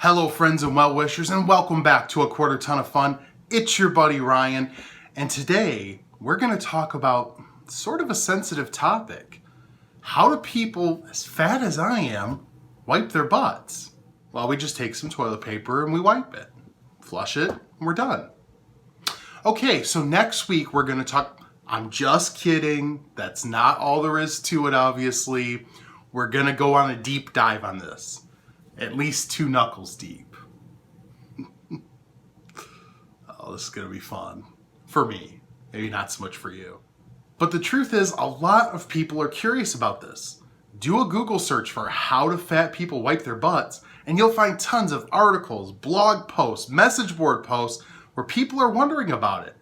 Hello friends and well-wishers, and welcome back to A Quarter Ton of Fun. It's your buddy Ryan, and today we're going to talk about sort of a sensitive topic. How do people as fat as I am wipe their butts? Well, we just take some toilet paper and we wipe it, flush it, and we're done. Okay, so next week we're going to talk... I'm just kidding. That's not all there is to it, obviously. We're going to go on a deep dive on this. At least 2 knuckles deep. Oh, this is going to be fun. For me. Maybe not so much for you. But the truth is, a lot of people are curious about this. Do a Google search for how do fat people wipe their butts, and you'll find tons of articles, blog posts, message board posts, where people are wondering about it.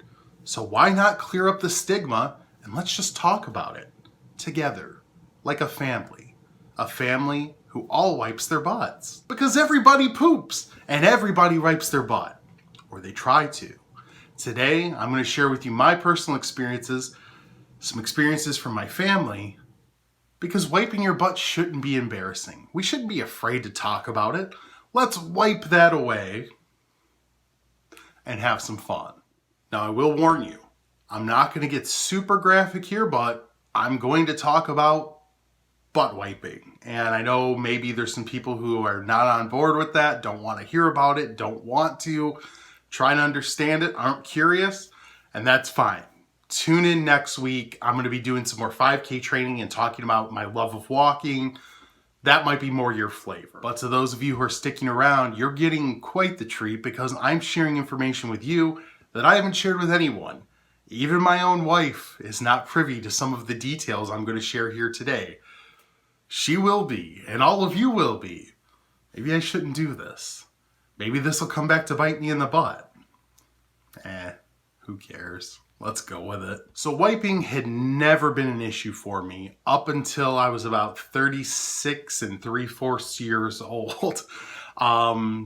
So why not clear up the stigma, and let's just talk about it. Together. Like a family. A family who all wipes their butts. Because everybody poops, and everybody wipes their butt. Or they try to. Today, I'm going to share with you my personal experiences, some experiences from my family, because wiping your butt shouldn't be embarrassing. We shouldn't be afraid to talk about it. Let's wipe that away and have some fun. Now, I will warn you, I'm not going to get super graphic here, but I'm going to talk about butt wiping. And I know maybe there's some people who are not on board with that, don't want to hear about it, don't want to try to understand it, aren't curious, and that's fine. Tune in next week. I'm going to be doing some more 5K training and talking about my love of walking. That might be more your flavor. But to those of you who are sticking around, you're getting quite the treat because I'm sharing information with you that I haven't shared with anyone. Even my own wife is not privy to some of the details I'm going to share here today. She will be, and all of you will be. Maybe I shouldn't do this. Maybe this will come back to bite me in the butt. Who cares? Let's go with it. So wiping had never been an issue for me up until I was about 36 and 3/4 years old.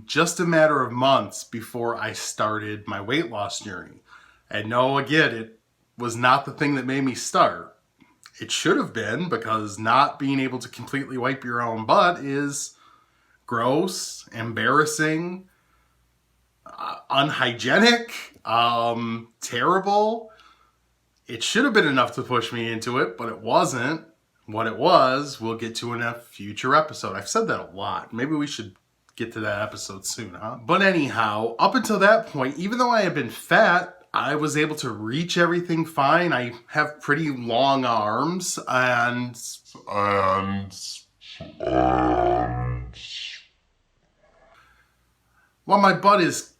Just a matter of months before I started my weight loss journey. And no, again, it was not the thing that made me start. It should have been, because not being able to completely wipe your own butt is gross, embarrassing, unhygienic, terrible. It should have been enough to push me into it, but it wasn't. What it was, we'll get to in a future episode. I've said that a lot. Maybe we should get to that episode soon, huh? But anyhow, up until that point, even though I had been fat, I was able to reach everything fine. I have pretty long arms, and while my butt is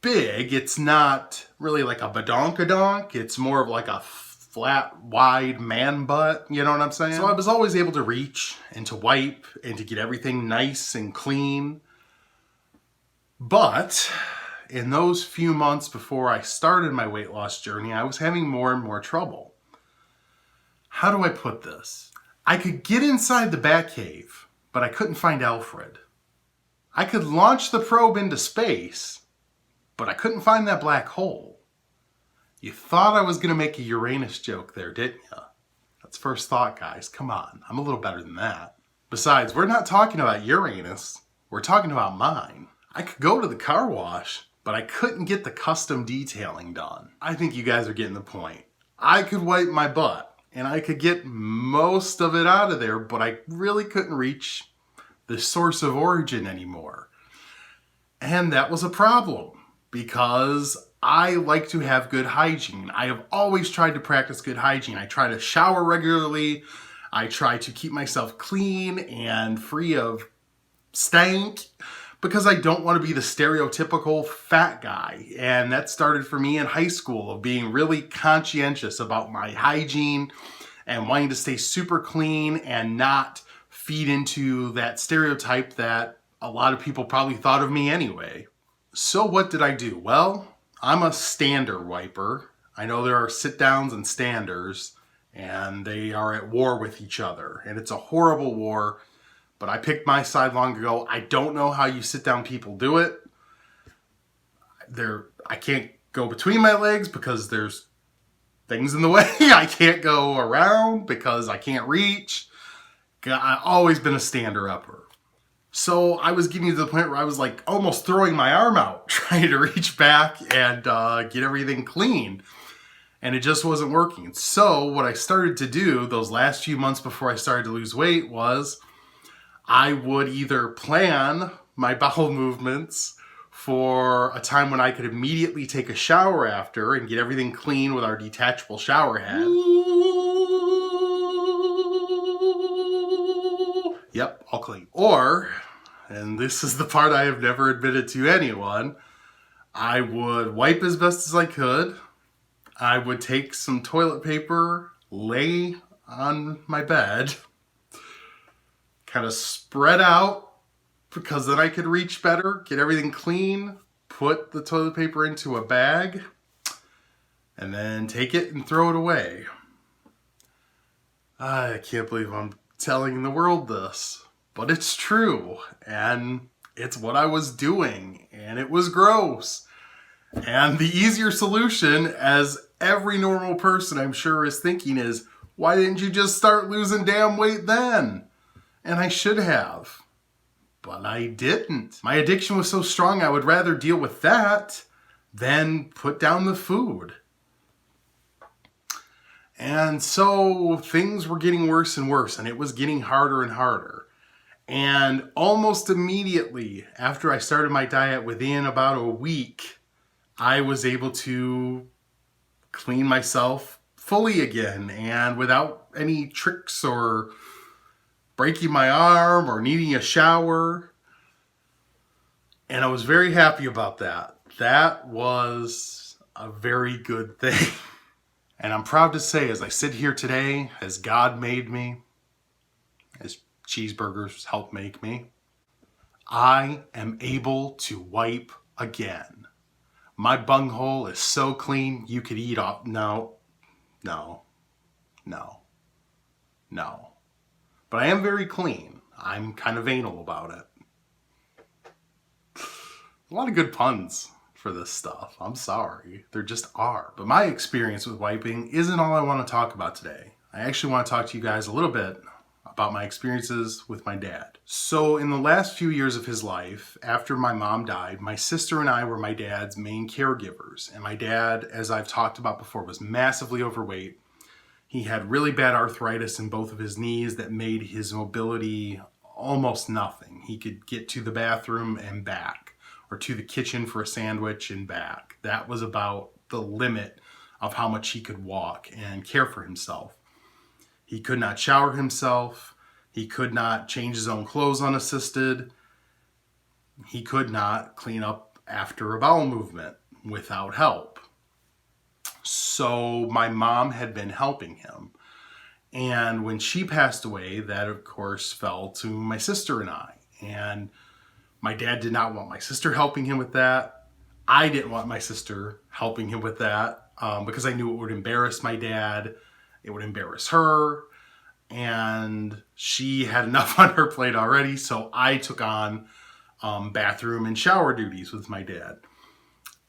big, it's not really like a badonkadonk. It's more of like a flat, wide man butt. You know what I'm saying? So I was always able to reach and to wipe and to get everything nice and clean. But in those few months before I started my weight loss journey, I was having more and more trouble. How do I put this? I could get inside the Batcave, but I couldn't find Alfred. I could launch the probe into space, but I couldn't find that black hole. You thought I was going to make a Uranus joke there, didn't you? That's first thought, guys. Come on. I'm a little better than that. Besides, we're not talking about Uranus. We're talking about mine. I could go to the car wash, but I couldn't get the custom detailing done. I think you guys are getting the point. I could wipe my butt, and I could get most of it out of there, but I really couldn't reach the source of origin anymore. And that was a problem, because I like to have good hygiene. I have always tried to practice good hygiene. I try to shower regularly. I try to keep myself clean and free of stank, because I don't want to be the stereotypical fat guy. And that started for me in high school, of being really conscientious about my hygiene and wanting to stay super clean and not feed into that stereotype that a lot of people probably thought of me anyway. So what did I do? Well, I'm a stander wiper. I know there are sit downs and standers, and they are at war with each other, and it's a horrible war. But I picked my side long ago. I don't know how you sit down people do it. I can't go between my legs because there's things in the way. I can't go around because I can't reach. I've always been a stander upper. So I was getting to the point where I was like almost throwing my arm out, trying to reach back and get everything clean. And it just wasn't working. So what I started to do those last few months before I started to lose weight was I would either plan my bowel movements for a time when I could immediately take a shower after and get everything clean with our detachable shower head. Yep, all clean. Or, and this is the part I have never admitted to anyone, I would wipe as best as I could. I would take some toilet paper, lay on my bed, kind of spread out, because then I could reach better, get everything clean, put the toilet paper into a bag, and then take it and throw it away. I can't believe I'm telling the world this, but it's true, and it's what I was doing, and it was gross. And the easier solution, as every normal person I'm sure is thinking, is, why didn't you just start losing damn weight then? And I should have. But I didn't. My addiction was so strong I would rather deal with that than put down the food. And so things were getting worse and worse, and it was getting harder and harder. And almost immediately after I started my diet, within about a week, I was able to clean myself fully again, and without any tricks or breaking my arm or needing a shower. And I was very happy about that. That was a very good thing. And I'm proud to say, as I sit here today, as God made me, as cheeseburgers helped make me, I am able to wipe again. My bunghole is so clean you could eat off. No. But I am very clean. I'm kind of anal about it. A lot of good puns for this stuff. I'm sorry. There just are. But my experience with wiping isn't all I want to talk about today. I actually want to talk to you guys a little bit about my experiences with my dad. So in the last few years of his life, after my mom died, my sister and I were my dad's main caregivers. And my dad, as I've talked about before, was massively overweight. He had really bad arthritis in both of his knees that made his mobility almost nothing. He could get to the bathroom and back, or to the kitchen for a sandwich and back. That was about the limit of how much he could walk and care for himself. He could not shower himself. He could not change his own clothes unassisted. He could not clean up after a bowel movement without help. So my mom had been helping him. And when she passed away, that of course fell to my sister and I. And my dad did not want my sister helping him with that. I didn't want my sister helping him with that because I knew it would embarrass my dad. It would embarrass her. And she had enough on her plate already. So I took on bathroom and shower duties with my dad.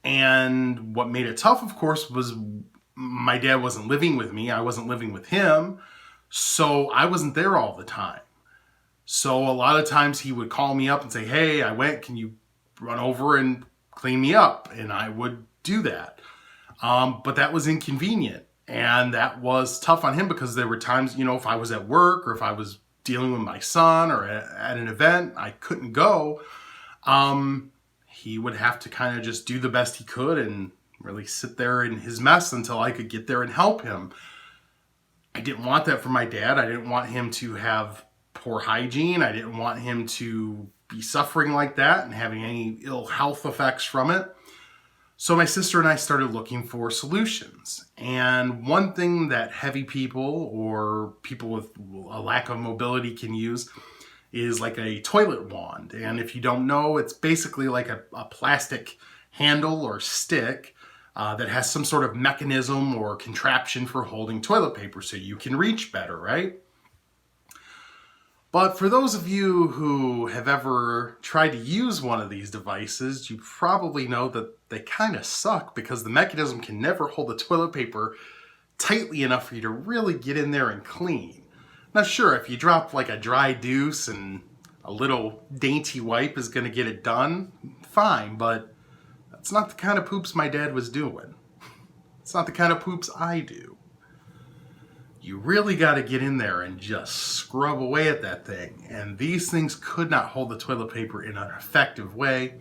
And what made it tough, of course, was my dad wasn't living with me. I wasn't living with him. So I wasn't there all the time. So a lot of times he would call me up and say, hey, I went, can you run over and clean me up? And I would do that. But that was inconvenient. And that was tough on him because there were times, if I was at work or if I was dealing with my son or at an event, I couldn't go. He would have to kind of just do the best he could and really sit there in his mess until I could get there and help him. I didn't want that for my dad. I didn't want him to have poor hygiene. I didn't want him to be suffering like that and having any ill health effects from it. So my sister and I started looking for solutions. And one thing that heavy people or people with a lack of mobility can use is like a toilet wand. And if you don't know, it's basically like a plastic handle or stick that has some sort of mechanism or contraption for holding toilet paper so you can reach better, right? But for those of you who have ever tried to use one of these devices, you probably know that they kind of suck because the mechanism can never hold the toilet paper tightly enough for you to really get in there and clean. Now sure, if you drop like a dry deuce and a little dainty wipe is going to get it done, fine, but that's not the kind of poops my dad was doing. It's not the kind of poops I do. You really got to get in there and just scrub away at that thing. And these things could not hold the toilet paper in an effective way.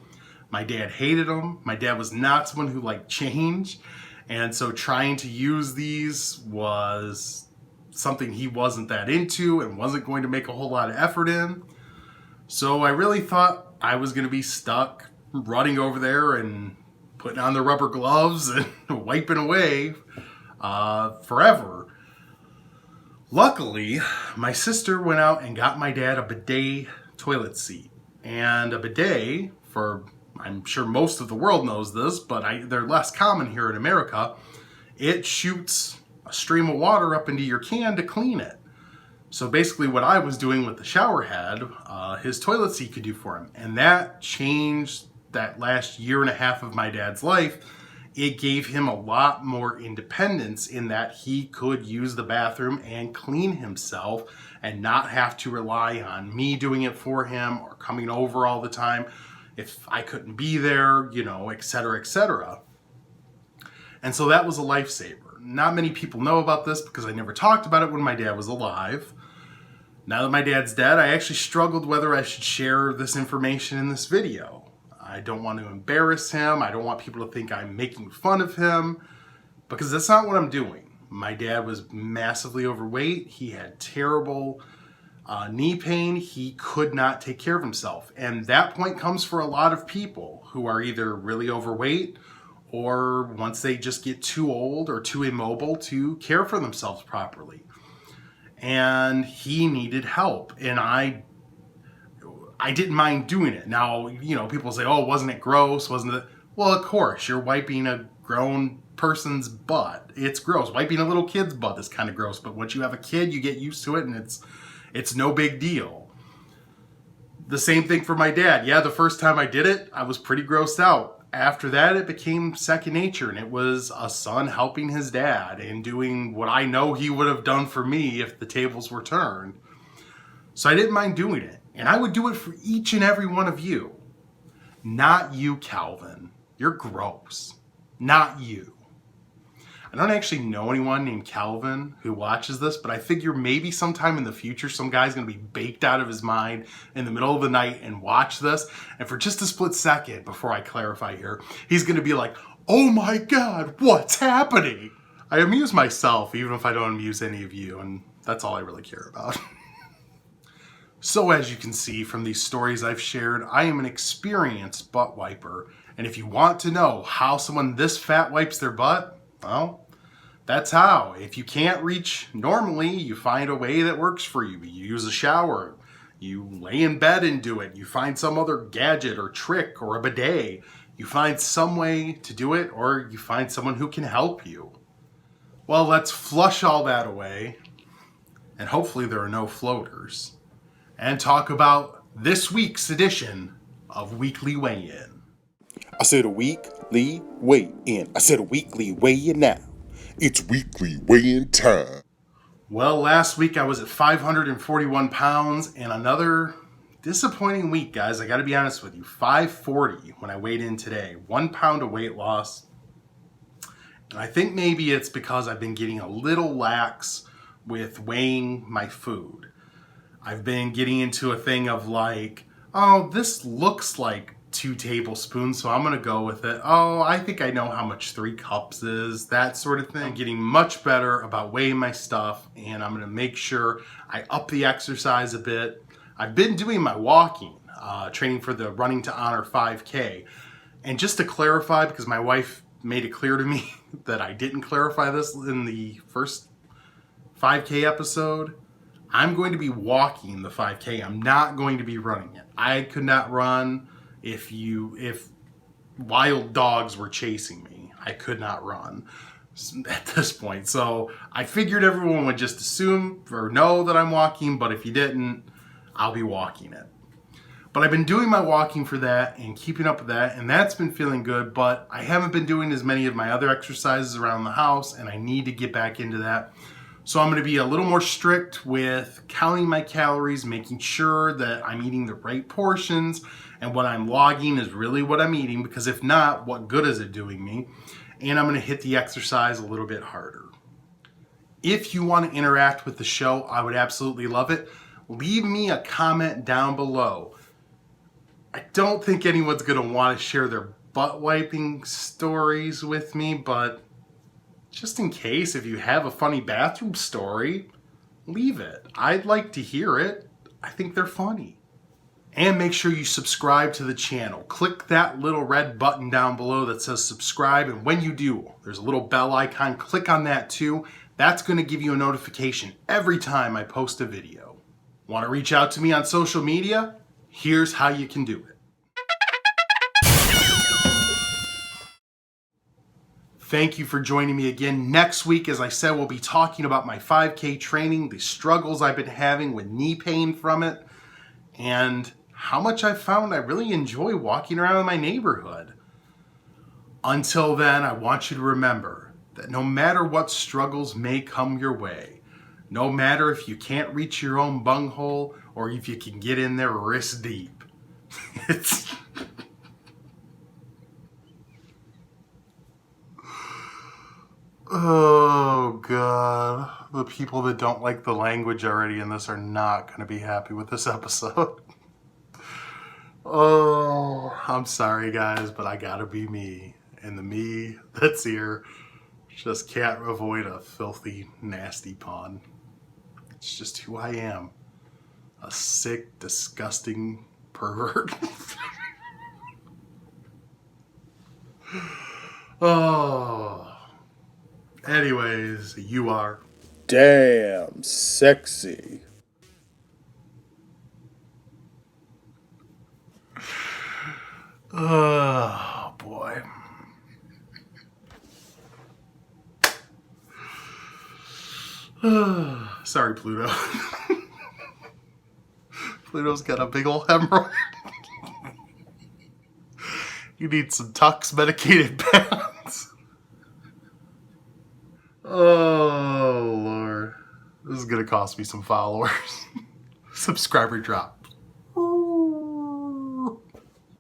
My dad hated them. My dad was not someone who liked change. And so trying to use these was something he wasn't that into and wasn't going to make a whole lot of effort in. So I really thought I was going to be stuck running over there and putting on the rubber gloves and wiping away forever. Luckily, my sister went out and got my dad a bidet toilet seat. And a bidet, I'm sure most of the world knows this, but they're less common here in America. It shoots a stream of water up into your can to clean it. So basically what I was doing with the shower head, his toilet seat could do for him. And that changed that last year and a half of my dad's life. It gave him a lot more independence in that he could use the bathroom and clean himself and not have to rely on me doing it for him or coming over all the time if I couldn't be there, et cetera, et cetera. And so that was a lifesaver. Not many people know about this because I never talked about it when my dad was alive. Now that my dad's dead, I actually struggled whether I should share this information in this video. I don't want to embarrass him. I don't want people to think I'm making fun of him because that's not what I'm doing. My dad was massively overweight. He had terrible knee pain. He could not take care of himself. And that point comes for a lot of people who are either really overweight or once they just get too old or too immobile to care for themselves properly. And he needed help. And I didn't mind doing it. Now, people say, oh, wasn't it gross? Wasn't it? Well, of course, you're wiping a grown person's butt. It's gross. Wiping a little kid's butt is kind of gross. But once you have a kid, you get used to it and it's no big deal. The same thing for my dad. Yeah, the first time I did it, I was pretty grossed out. After that, it became second nature. And it was a son helping his dad and doing what I know he would have done for me if the tables were turned. So I didn't mind doing it. And I would do it for each and every one of you. Not you, Calvin. You're gross. Not you. I don't actually know anyone named Calvin who watches this, but I figure maybe sometime in the future some guy's going to be baked out of his mind in the middle of the night and watch this. And for just a split second, before I clarify here, he's going to be like, oh my God, what's happening? I amuse myself even if I don't amuse any of you, and that's all I really care about. So as you can see from these stories I've shared, I am an experienced butt wiper. And if you want to know how someone this fat wipes their butt, well, that's how. If you can't reach normally, you find a way that works for you. You use a shower, you lay in bed and do it, you find some other gadget or trick or a bidet. You find some way to do it, or you find someone who can help you. Well, let's flush all that away, and hopefully there are no floaters, and talk about this week's edition of Weekly Weigh-In. I said a weekly weigh-in. I said a weekly weigh-in now. It's weekly weigh-in time. Well, last week I was at 541 pounds, and another disappointing week, guys. I got to be honest with you. 540 when I weighed in today. 1 pound of weight loss. And I think maybe it's because I've been getting a little lax with weighing my food. I've been getting into a thing of like, oh, this looks like 2 tablespoons, so I'm going to go with it. Oh, I think I know how much 3 cups is, that sort of thing. I'm getting much better about weighing my stuff, and I'm going to make sure I up the exercise a bit. I've been doing my walking, training for the Running to Honor 5K. And just to clarify, because my wife made it clear to me that I didn't clarify this in the first 5K episode, I'm going to be walking the 5K. I'm not going to be running it. I could not run if wild dogs were chasing me. I could not run at this point. So I figured everyone would just assume or know that I'm walking, but if you didn't, I'll be walking it. But I've been doing my walking for that and keeping up with that, and that's been feeling good, but I haven't been doing as many of my other exercises around the house, and I need to get back into that. So I'm going to be a little more strict with counting my calories, making sure that I'm eating the right portions, and what I'm logging is really what I'm eating, because if not, what good is it doing me? And I'm going to hit the exercise a little bit harder. If you want to interact with the show, I would absolutely love it. Leave me a comment down below. I don't think anyone's going to want to share their butt wiping stories with me, but just in case, if you have a funny bathroom story, leave it. I'd like to hear it. I think they're funny. And make sure you subscribe to the channel. Click that little red button down below that says subscribe, and when you do, there's a little bell icon. Click on that too. That's going to give you a notification every time I post a video. Want to reach out to me on social media? Here's how you can do it. Thank you for joining me again. Next week, as I said, we'll be talking about my 5K training, the struggles I've been having with knee pain from it, and how much I've found I really enjoy walking around in my neighborhood. Until then, I want you to remember that no matter what struggles may come your way, no matter if you can't reach your own bunghole or if you can get in there wrist deep, it's... Oh, God. The people that don't like the language already in this are not going to be happy with this episode. Oh, I'm sorry, guys, but I gotta be me. And the me that's here just can't avoid a filthy, nasty pun. It's just who I am. A sick, disgusting pervert. Oh... Anyways, you are damn sexy. Oh, boy. Sorry, Pluto. Pluto's got a big ol' hemorrhoid. You need some Tux medicated pants. Oh, Lord. This is going to cost me some followers. Subscriber drop.